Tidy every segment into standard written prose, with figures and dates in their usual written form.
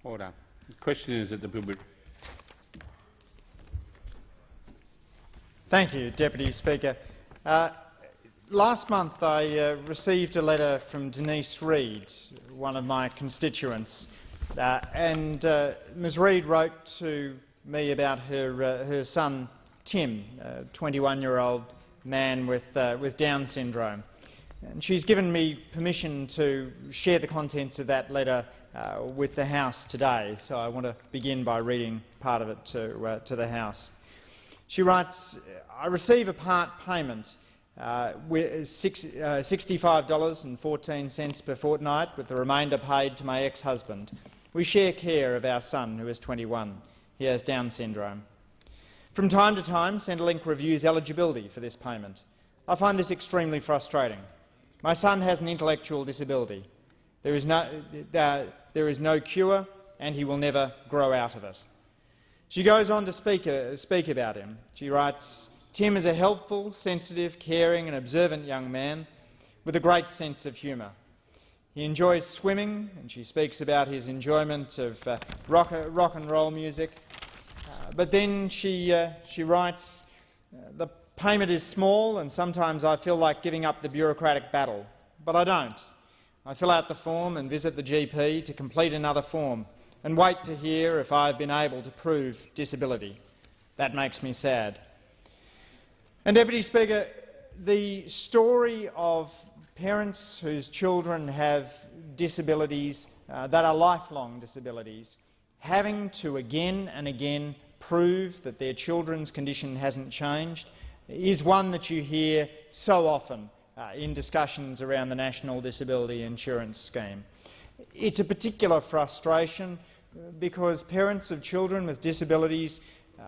Order. The question is that the bill be... Thank you, Deputy Speaker. Last month I received a letter from Denise Reid, one of my constituents, and Ms Reid wrote to me about her son Tim, a 21-year-old man with Down syndrome. And she's given me permission to share the contents of that letter with the House today, so I want to begin by reading part of it to the House. She writes, "I receive a part payment with $65.14 per fortnight, with the remainder paid to my ex-husband. We share care of our son, who is 21. He has Down syndrome. From time to time, Centrelink reviews eligibility for this payment. I find this extremely frustrating. My son has an intellectual disability. There is no cure, and he will never grow out of it." She goes on to speak about him. She writes, "Tim is a helpful, sensitive, caring and observant young man with a great sense of humour. He enjoys swimming," and she speaks about his enjoyment of rock and roll music. But then she writes, "The payment is small and sometimes I feel like giving up the bureaucratic battle, but I don't. I fill out the form and visit the GP to complete another form and wait to hear if I have been able to prove disability. That makes me sad." And, Deputy Speaker, the story of parents whose children have disabilities that are lifelong disabilities, having to again and again prove that their children's condition hasn't changed, is one that you hear so often in discussions around the National Disability Insurance Scheme. It's a particular frustration because parents of children with disabilities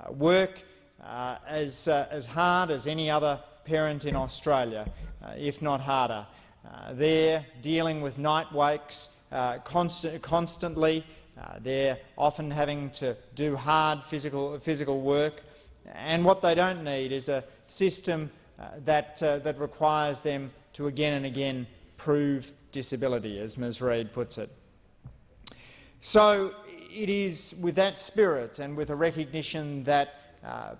work as hard as any other parent in Australia, if not harder. They're dealing with night wakes constantly. They're often having to do hard physical work, and what they don't need is a system that requires them to again and again prove disability, as Ms Reid puts it. So it is with that spirit and with a recognition that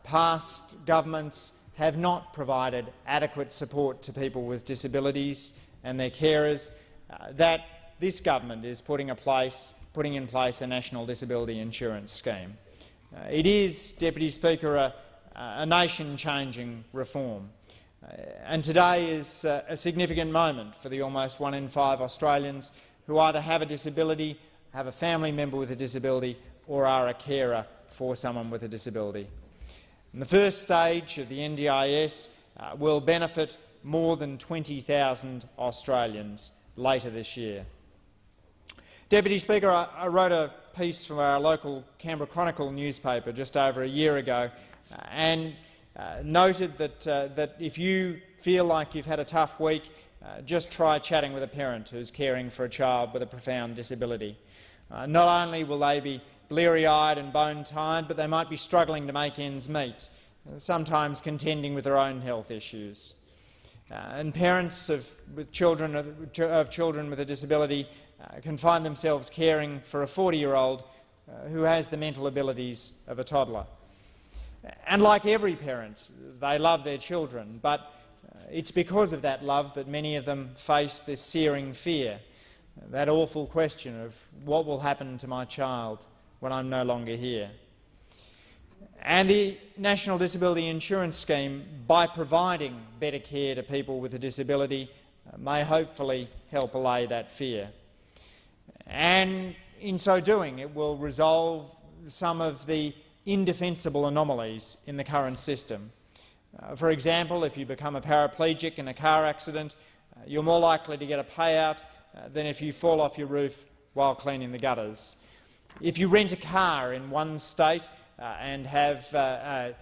past governments have not provided adequate support to people with disabilities and their carers that this government is putting in place a National Disability Insurance Scheme. It is, Deputy Speaker, a nation-changing reform. And today is a significant moment for the almost 1 in 5 Australians who either have a disability, have a family member with a disability, or are a carer for someone with a disability. And the first stage of the NDIS will benefit more than 20,000 Australians later this year. Deputy Speaker, I wrote a piece for our local Canberra Chronicle newspaper just over a year ago and noted that if you feel like you've had a tough week, just try chatting with a parent who's caring for a child with a profound disability. Not only will they be bleary-eyed and bone-tired, but they might be struggling to make ends meet, sometimes contending with their own health issues. And parents of children with a disability can find themselves caring for a 40-year-old who has the mental abilities of a toddler. And like every parent, they love their children, but it's because of that love that many of them face this searing fear, that awful question of what will happen to my child when I'm no longer here. And the National Disability Insurance Scheme, by providing better care to people with a disability, may hopefully help allay that fear. And in so doing, it will resolve some of the indefensible anomalies in the current system. For example, if you become a paraplegic in a car accident, you're more likely to get a payout than if you fall off your roof while cleaning the gutters. If you rent a car in one state and have an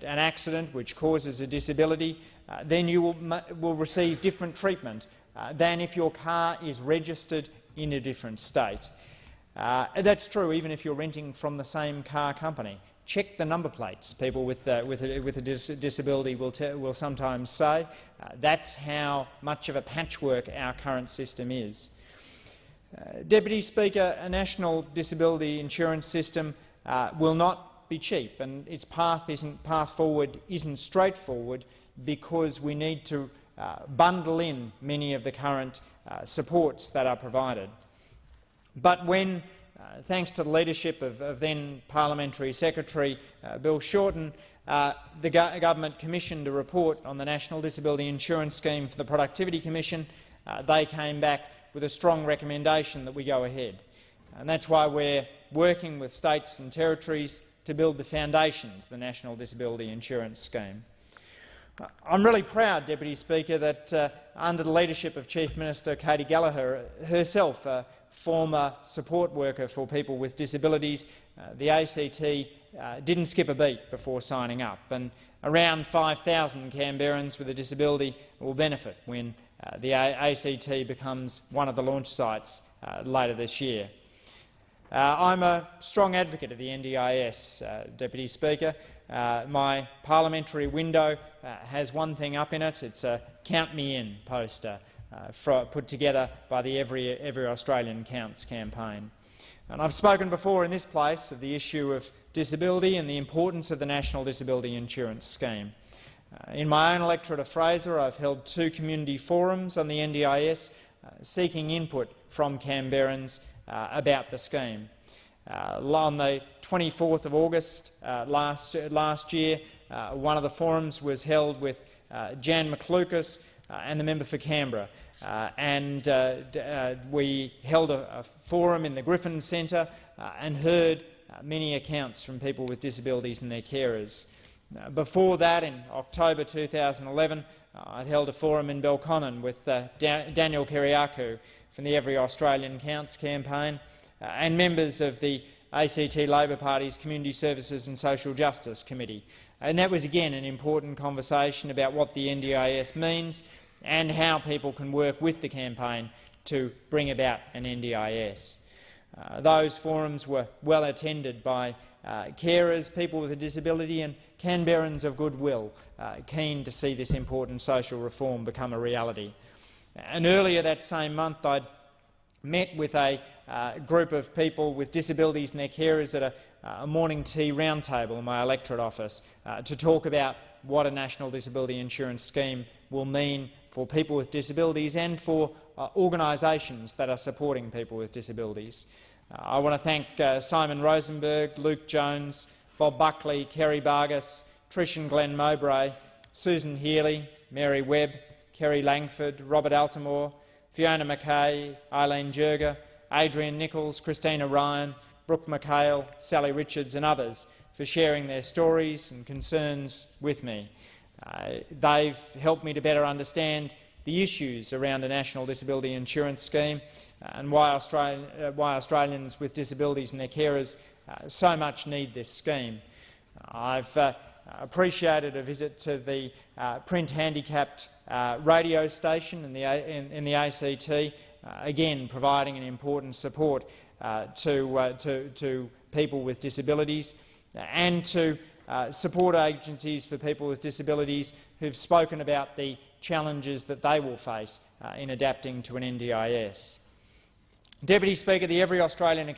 accident which causes a disability, then you will receive different treatment than if your car is registered in a different state. That's true even if you're renting from the same car company. Check the number plates, people with a disability will sometimes say. That's how much of a patchwork our current system is. Deputy Speaker, a national disability insurance system will not be cheap, and its path forward isn't straightforward because we need to bundle in many of the current supports that are provided. But when, thanks to the leadership of then Parliamentary Secretary Bill Shorten, the government commissioned a report on the National Disability Insurance Scheme for the Productivity Commission, they came back with a strong recommendation that we go ahead. And that's why we're working with states and territories to build the foundations of the National Disability Insurance Scheme. I'm really proud, Deputy Speaker, that under the leadership of Chief Minister Katy Gallagher, herself a former support worker for people with disabilities, the ACT didn't skip a beat before signing up, and around 5,000 Canberrans with a disability will benefit when the ACT becomes one of the launch sites later this year. I'm a strong advocate of the NDIS, Deputy Speaker. My parliamentary window has one thing up in it. It's a Count Me In poster put together by the Every Australian Counts campaign. And I've spoken before in this place of the issue of disability and the importance of the National Disability Insurance Scheme. In my own electorate of Fraser, I've held 2 community forums on the NDIS seeking input from Canberrans about the scheme. On the 24th of August last year, one of the forums was held with Jan McLucas and the member for Canberra, we held a forum in the Griffin Centre and heard many accounts from people with disabilities and their carers. Before that, in October 2011, I held a forum in Belconnen with Daniel Kiriakou from the Every Australian Counts campaign and members of the ACT Labor Party's Community Services and Social Justice Committee. And that was again an important conversation about what the NDIS means and how people can work with the campaign to bring about an NDIS. Those forums were well attended by carers, people with a disability and Canberrans of goodwill, keen to see this important social reform become a reality. And earlier that same month I'd met with a group of people with disabilities and their carers at a morning tea roundtable in my electorate office to talk about what a National Disability Insurance Scheme will mean for people with disabilities and for organisations that are supporting people with disabilities. I want to thank Simon Rosenberg, Luke Jones, Bob Buckley, Kerry Vargas, Trish and Glenn Mowbray, Susan Healy, Mary Webb, Kerry Langford, Robert Altamore, Fiona Mackay, Eileen Jurger, Adrian Nichols, Christina Ryan, Brooke McHale, Sally Richards and others for sharing their stories and concerns with me. They've helped me to better understand the issues around a National Disability Insurance Scheme and why Australians with disabilities and their carers so much need this scheme. I've appreciated a visit to the print handicapped radio station in the ACT, again providing an important support to people with disabilities and to support agencies for people with disabilities who've spoken about the challenges that they will face in adapting to an NDIS. Deputy Speaker, the Every Australian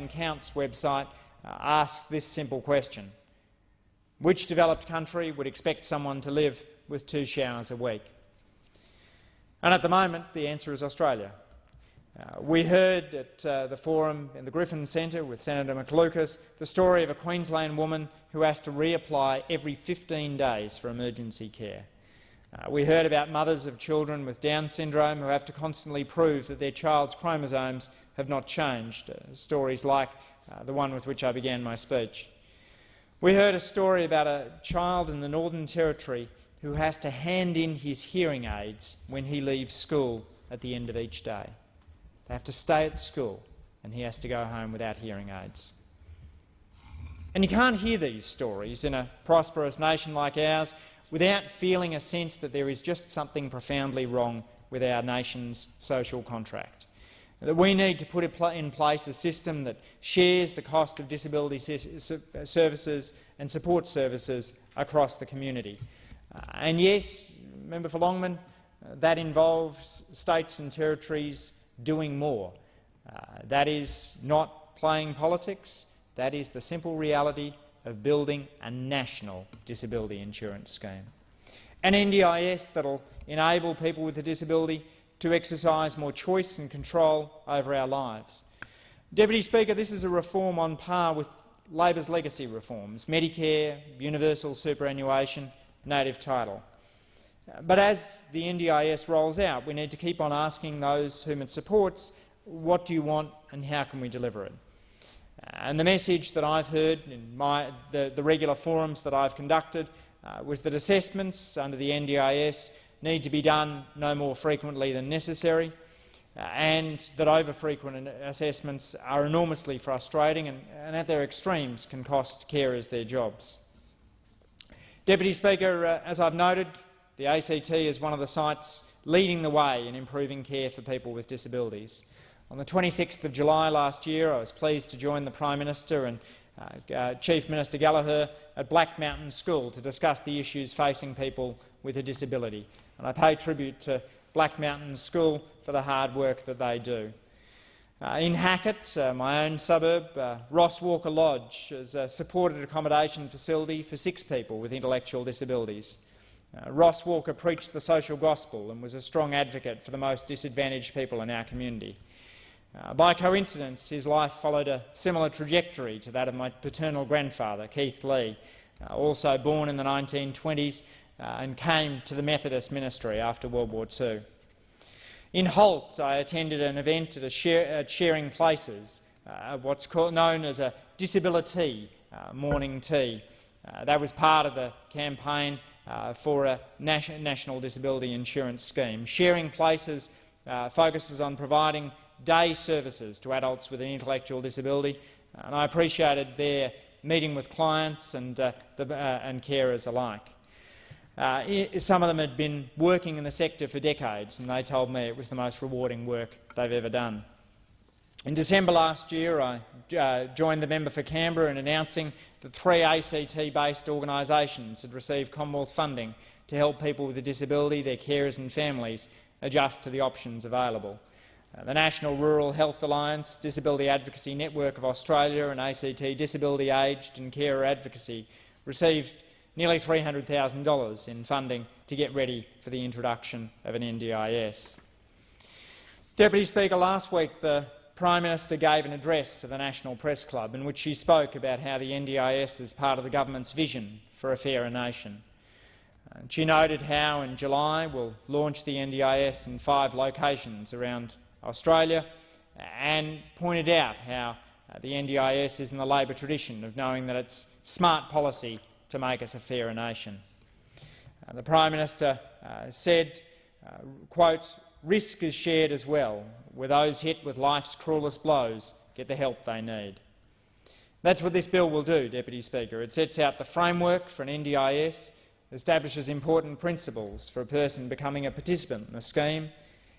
Counts website asks this simple question: which developed country would expect someone to live with 2 showers a week? And at the moment, the answer is Australia. We heard at the forum in the Griffin Centre with Senator McLucas the story of a Queensland woman who has to reapply every 15 days for emergency care. We heard about mothers of children with Down syndrome who have to constantly prove that their child's chromosomes have not changed, stories like the one with which I began my speech. We heard a story about a child in the Northern Territory who has to hand in his hearing aids when he leaves school at the end of each day. They have to stay at school and he has to go home without hearing aids. And you can't hear these stories in a prosperous nation like ours without feeling a sense that there is just something profoundly wrong with our nation's social contract. That we need to put in place a system that shares the cost of disability services and support services across the community. And yes, Member for Longman, that involves states and territories doing more. That is not playing politics. That is the simple reality of building a national disability insurance scheme. An NDIS that will enable people with a disability to exercise more choice and control over our lives. Deputy Speaker, this is a reform on par with Labor's legacy reforms: Medicare, universal superannuation, native title. But as the NDIS rolls out, we need to keep on asking those whom it supports, what do you want and how can we deliver it? And the message that I've heard in the regular forums that I've conducted was that assessments under the NDIS need to be done no more frequently than necessary, and that over-frequent assessments are enormously frustrating and at their extremes can cost carers their jobs. Deputy Speaker, as I've noted, the ACT is one of the sites leading the way in improving care for people with disabilities. On the 26th of July last year, I was pleased to join the Prime Minister and Chief Minister Gallagher at Black Mountain School to discuss the issues facing people with a disability. And I pay tribute to Black Mountain School for the hard work that they do. In Hackett, my own suburb, Ross Walker Lodge is a supported accommodation facility for 6 people with intellectual disabilities. Ross Walker preached the social gospel and was a strong advocate for the most disadvantaged people in our community. By coincidence, his life followed a similar trajectory to that of my paternal grandfather, Keith Lee, also born in the 1920s and came to the Methodist ministry after World War II. In Holt, I attended an event at Sharing Places, what's known as a disability morning tea. That was part of the campaign for a national disability insurance scheme. Sharing Places focuses on providing day services to adults with an intellectual disability, and I appreciated their meeting with clients and carers alike. Some of them had been working in the sector for decades, and they told me it was the most rewarding work they've ever done. In December last year, I joined the member for Canberra in announcing that 3 ACT-based organisations had received Commonwealth funding to help people with a disability, their carers and families adjust to the options available. The National Rural Health Alliance, Disability Advocacy Network of Australia and ACT Disability Aged and Carer Advocacy received nearly $300,000 in funding to get ready for the introduction of an NDIS. Deputy Speaker, last week the Prime Minister gave an address to the National Press Club in which she spoke about how the NDIS is part of the government's vision for a fairer nation. She noted how in July we'll launch the NDIS in 5 locations around Australia and pointed out how the NDIS is in the Labor tradition of knowing that it's smart policy to make us a fairer nation. The Prime Minister said, quote, "Risk is shared as well, where those hit with life's cruelest blows get the help they need." That's what this bill will do, Deputy Speaker. It sets out the framework for an NDIS, establishes important principles for a person becoming a participant in the scheme,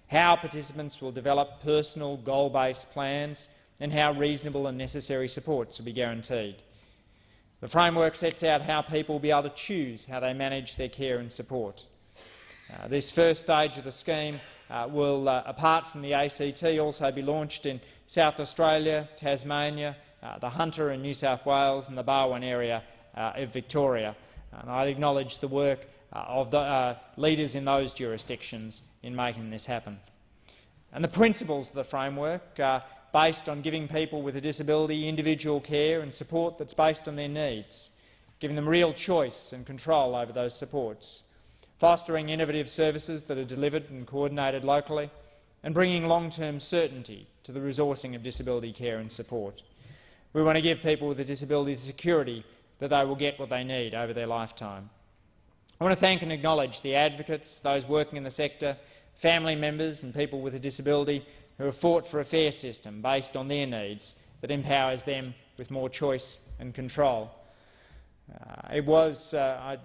how participants will develop personal goal-based plans and how reasonable and necessary supports will be guaranteed. The framework sets out how people will be able to choose how they manage their care and support. This first stage of the scheme will, apart from the ACT, also be launched in South Australia, Tasmania, the Hunter in New South Wales and the Barwon area of Victoria. And I acknowledge the work of the leaders in those jurisdictions in making this happen. And the principles of the framework are based on giving people with a disability individual care and support that's based on their needs, giving them real choice and control over those supports, fostering innovative services that are delivered and coordinated locally, and bringing long-term certainty to the resourcing of disability care and support. We want to give people with a disability the security that they will get what they need over their lifetime. I want to thank and acknowledge the advocates, those working in the sector, family members and people with a disability who have fought for a fair system based on their needs that empowers them with more choice and control. It was, as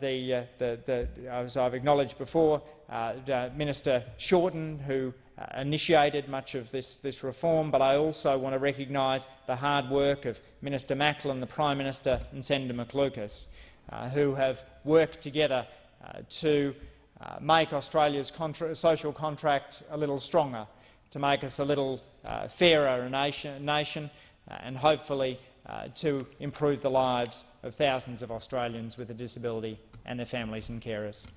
I've acknowledged before, Minister Shorten who initiated much of this reform, but I also want to recognise the hard work of Minister Macklin, the Prime Minister and Senator McLucas, who have worked together to make Australia's social contract a little stronger, to make us a little fairer nation and hopefully to improve the lives of thousands of Australians with a disability and their families and carers.